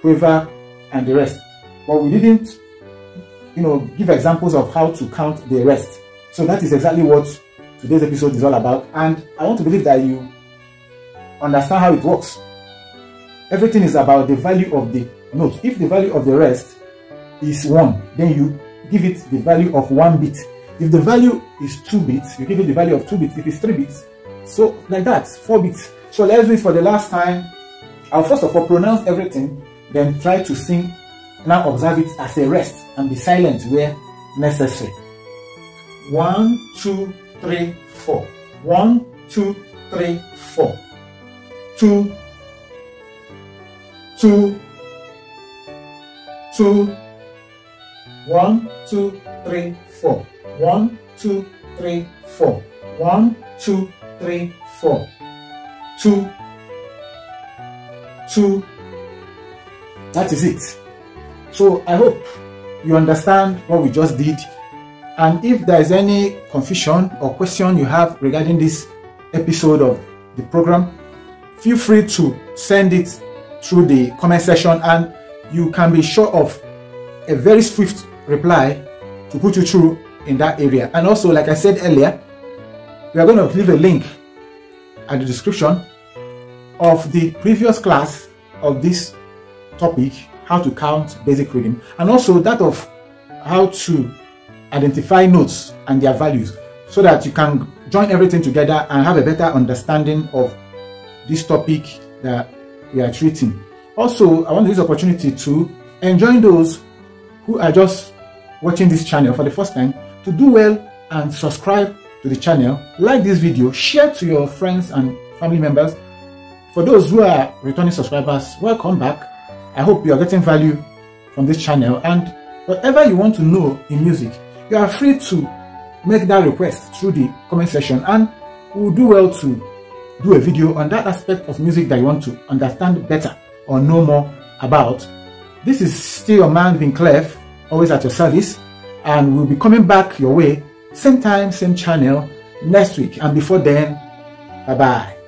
quiver, and the rest. But we didn't, give examples of how to count the rest. So that is exactly what today's episode is all about. And I want to believe that you understand how it works. Everything is about the value of the note. If the value of the rest is 1, then you give it the value of 1 bit. If the value is 2 bits, you give it the value of 2 bits. If it's 3 bits, so like that, 4 bits. So let's do it for the last time. I'll first of all pronounce everything, then try to sing. Now observe it as a rest and be silent where necessary. 1, 2, 3, 4. 1, 2, 3, 4. 2, 2, 2. 1, 2, 3, 4. 1, 2, 3, 4. 1, 2, 3, 4. 2, 2. That is it. So I hope you understand what we just did. And if there is any confusion or question you have regarding this episode of the program, feel free to send it through the comment section, and you can be sure of a very swift reply to put you through in that area. And also, like I said earlier, we are going to leave a link at the description of the previous class of this topic, how to count basic rhythm, and also that of how to identify notes and their values, so that you can join everything together and have a better understanding of this topic that we are treating. Also, I want to use the opportunity to enjoin those who are just watching this channel for the first time to do well and subscribe to the channel, like this video, share to your friends and family members. For those who are returning subscribers, welcome back. I hope you are getting value from this channel, and whatever you want to know in music, you are free to make that request through the comment section, and we will do well to do a video on that aspect of music that you want to understand better or know more about. This is still your man Vinclef, always at your service, and we'll be coming back your way same time, same channel next week. And before then, bye-bye.